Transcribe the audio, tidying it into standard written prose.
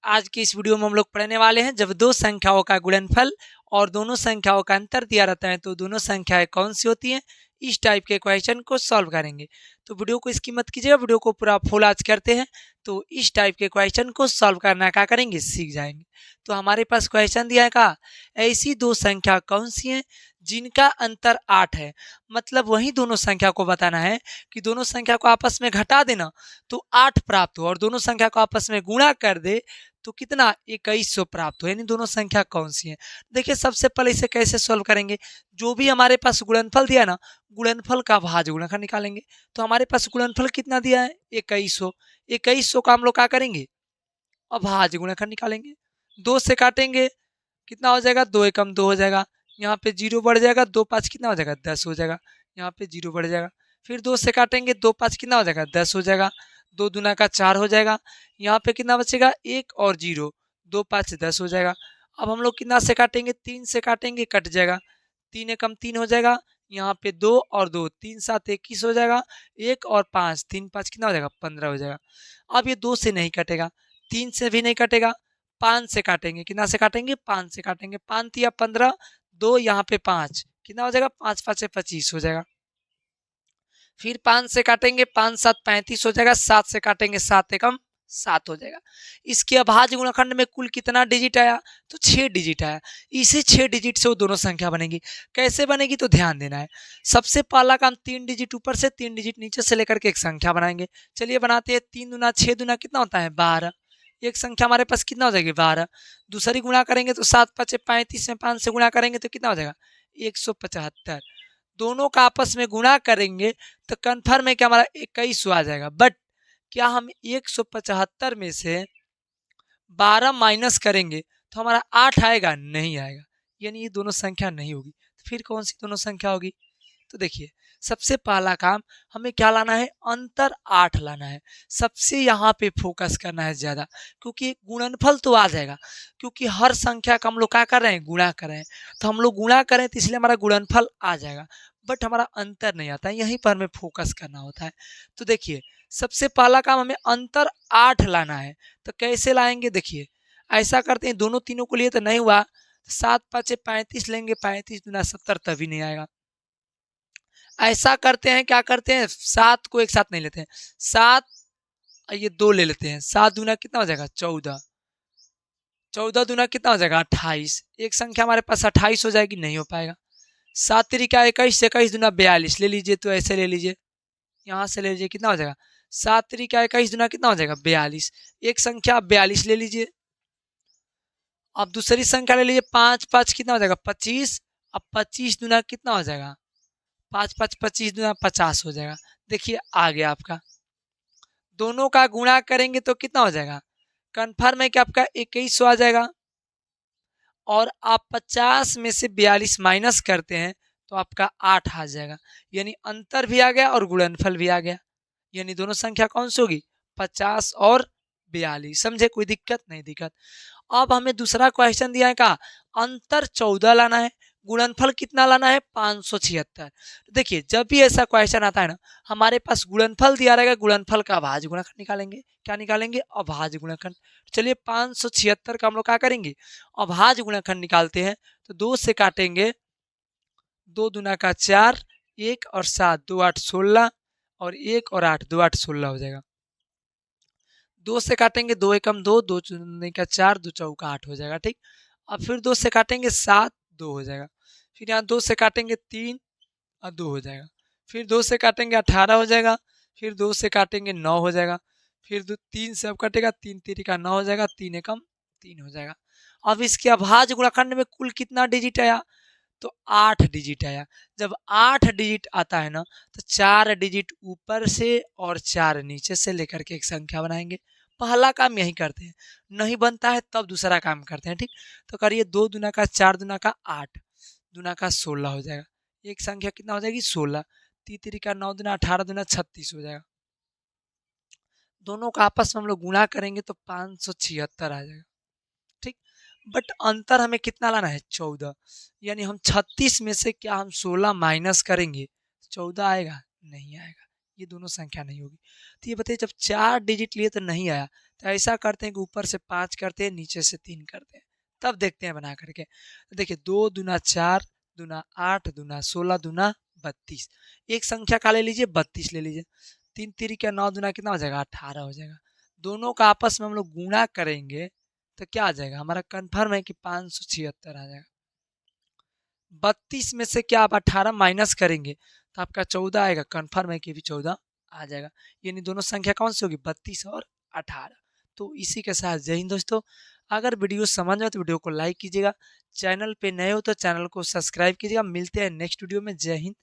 आज की इस वीडियो में हम लोग पढ़ने वाले हैं जब दो संख्याओं का गुणनफल और दोनों संख्याओं का अंतर दिया रहता है तो दोनों संख्याएं कौन सी होती हैं। इस टाइप के क्वेश्चन को सॉल्व करेंगे। तो वीडियो को इसकी मत कीजिएगा, वीडियो को पूरा फुल आज करते हैं तो इस टाइप के क्वेश्चन को सॉल्व करना क्या करेंगे, सीख जाएंगे। तो हमारे पास क्वेश्चन दिया है का ऐसी दो संख्या कौन सी हैं जिनका अंतर 8 है। मतलब वही दोनों संख्या को बताना है कि दोनों संख्या को आपस में घटा देना तो 8 प्राप्त हो और दोनों संख्या को आपस में गुणा कर दे तो कितना 2100 प्राप्त हो। यानी दोनों संख्या कौन सी है। देखिए सबसे पहले इसे कैसे सॉल्व करेंगे, जो भी हमारे पास गुणनफल दिया ना गुणनफल का भाज्य गुणनखंड निकालेंगे। तो हमारे पास गुणनफल कितना दिया है 2100। 2100 का हम लोग क्या करेंगे अभाज्य गुणनखंड निकालेंगे। 2 से काटेंगे कितना हो जाएगा, 2 एकम 2 हो जाएगा। यहाँ पे 0 बढ़ जाएगा, 2 5 कितना हो जाएगा 10 हो जाएगा। यहाँ पे 0 बढ़ जाएगा, फिर 2 से काटेंगे 2 5 कितना हो जाएगा 10 हो जाएगा। 2 दूना का 4 हो जाएगा। यहाँ पे कितना बचेगा 1 और 0, 2 5 10 हो जाएगा। अब हम लोग कितना से काटेंगे 3 से काटेंगे, कट जाएगा। 3 एकम 3 हो जाएगा। यहाँ पे 2 और 2 3 7 21 हो जाएगा। 1 और 5 3 5 कितना हो जाएगा 15 हो जाएगा। अब ये 2 से नहीं कटेगा, 3 से भी नहीं कटेगा, 5 से काटेंगे। कितना से काटेंगे 5 से काटेंगे। 5 तिया 15, 2 यहाँ पे 5 कितना हो जाएगा 5 5 25 हो जाएगा। फिर 5 से काटेंगे 5 7 35 हो जाएगा। 7 से काटेंगे 7 एकम 7 हो जाएगा। इसके अभाज्य गुणनखंड में कुल कितना डिजिट आया तो 6 डिजिट आया। इसी 6 डिजिट से वो दोनों संख्या बनेगी। कैसे बनेगी तो ध्यान देना है। सबसे पहला काम 3 डिजिट ऊपर से 3 डिजिट नीचे से लेकर के एक संख्या बनाएंगे। चलिए बनाते हैं। 3 दूना 6 दूना कितना होता है 12। एक संख्या हमारे पास कितना हो जाएगी 12। दूसरी गुणा करेंगे तो 7 5 35 में 5 से गुणा करेंगे तो कितना हो जाएगा 175। दोनों का आपस में गुणा करेंगे तो कन्फर्म है कि हमारा 2100 आ जाएगा। बट क्या हम 175 में से 12 माइनस करेंगे तो हमारा 8 आएगा, नहीं आएगा। यानी ये दोनों संख्या नहीं होगी। तो फिर कौन सी दोनों संख्या होगी। तो देखिए सबसे पहला काम हमें क्या लाना है, अंतर 8 लाना है। सबसे यहाँ पे फोकस करना है ज्यादा, क्योंकि गुणनफल तो आ जाएगा। क्योंकि हर संख्या का हम लोग क्या कर रहे हैं गुणा कर रहे हैं, तो हम लोग गुणा करें तो इसलिए हमारा गुणनफल आ जाएगा। बट हमारा अंतर नहीं आता है, यहीं पर हमें फोकस करना होता है। तो देखिए सबसे पहला काम हमें अंतर 8 लाना है। तो कैसे लाएंगे, देखिए ऐसा करते हैं दोनों तीनों को लिए तो नहीं हुआ, 7 5 35 लेंगे, 35 दूना 70 तभी नहीं आएगा। ऐसा करते हैं, क्या करते हैं 7 को एक साथ नहीं लेते हैं, 7 ये 2 ले लेते हैं। 7 दूना कितना हो जाएगा 14, 14 दूना कितना हो जाएगा 28। एक संख्या हमारे पास 28 हो जाएगी, नहीं हो पाएगा। 7 तिरिका 21, 21 दूना 42 ले लीजिए, तो ऐसे ले लीजिए, यहाँ से ले लीजिए, कितना हो जाएगा 7 तिरिका 21 दूना कितना हो जाएगा 42। एक संख्या 42 ले लीजिए। अब दूसरी संख्या ले लीजिए 5 5 कितना हो जाएगा 25। अब 25 दूना कितना हो जाएगा 5 5 25 दूना 50 हो जाएगा। देखिए आ गया आपका। दोनों का गुणा करेंगे तो कितना हो जाएगा, कन्फर्म है कि आपका 2100 आ जाएगा। और आप 50 में से 42 माइनस करते हैं तो आपका 8 आ जाएगा। यानी अंतर भी आ गया और गुणनफल भी आ गया। यानी दोनों संख्या कौन सी होगी 50 और 42। समझे, कोई दिक्कत नहीं दिक्कत। अब हमें दूसरा क्वेश्चन दिया है का अंतर 14 लाना है, गुणनफल कितना लाना है 576। देखिए जब भी ऐसा क्वेश्चन आता है ना हमारे पास गुणनफल दिया रहेगा, गुणनफल का अभाज्य गुणनखंड निकालेंगे। क्या निकालेंगे अभाज्य गुणनखंड। चलिए 576 का हम लोग क्या करेंगे अभाज्य गुणनखंड निकालते हैं। तो 2 से काटेंगे, 2 दूना का 4, 1 और 7 2 8 16 और 1 और 8 2 8 16 हो जाएगा। 2 से काटेंगे 2 एकम 2, 2 दूनी का 4, 2 चौका 8 हो जाएगा। ठीक। अब फिर 2 से काटेंगे 7, 2 हो जाएगा। फिर यहाँ 2 से काटेंगे 3 और 2 हो जाएगा। फिर 2 से काटेंगे 18 हो जाएगा। फिर 2 से काटेंगे 9 हो जाएगा। फिर 3 से अब कटेगा, 3 3 का 9 हो जाएगा, 3 एकम 3 हो जाएगा। अब इसके अभाज्य गुणनखंड में कुल कितना डिजिट आया तो 8 डिजिट आया। जब 8 डिजिट आता है ना तो 4 डिजिट ऊपर से और 4 नीचे से लेकर के एक संख्या बनाएंगे। पहला काम यही करते हैं, नहीं बनता है तब दूसरा काम करते हैं। ठीक। तो करिए 2 दूना का 4 दूना का 8 दूना का 16 हो जाएगा। एक संख्या कितना हो जाएगी 16। 3 3 का 9 दूना 18 दूना 36 हो जाएगा। दोनों का आपस में हम लोग गुणा करेंगे तो 576 आ जाएगा। ठीक। बट अंतर हमें कितना लाना है 14। यानी हम 36 में से क्या हम 16 माइनस करेंगे 14 आएगा, नहीं आएगा। ये दोनों संख्या नहीं होगी। तो ये बताइए जब 4 डिजिट लिए तो नहीं आया तो ऐसा करते हैं कि ऊपर से 5 करते हैं, नीचे से 3 करते हैं, तब देखते हैं बना करके। तो देखिए 2 दूना 4 दूना 8 दूना 16 दूना 32। एक संख्या का ले लीजिए 32 ले लीजिए। 3 तिरिका 9 दूना कितना हो जाएगा 18 हो जाएगा। दोनों का आपस में हम लोग गुणा करेंगे तो क्या आ जाएगा हमारा कन्फर्म है कि 576 आ जाएगा। 32 में से क्या आप 18 माइनस करेंगे तो आपका 14 आएगा, कन्फर्म है कि भी 14 आ जाएगा। यानी दोनों संख्या कौन सी होगी 32 और 18। तो इसी के साथ जय हिंद दोस्तों। अगर वीडियो समझ में आए तो वीडियो को लाइक कीजिएगा, चैनल पे नए हो तो चैनल को सब्सक्राइब कीजिएगा। मिलते हैं नेक्स्ट वीडियो में। जय हिंद।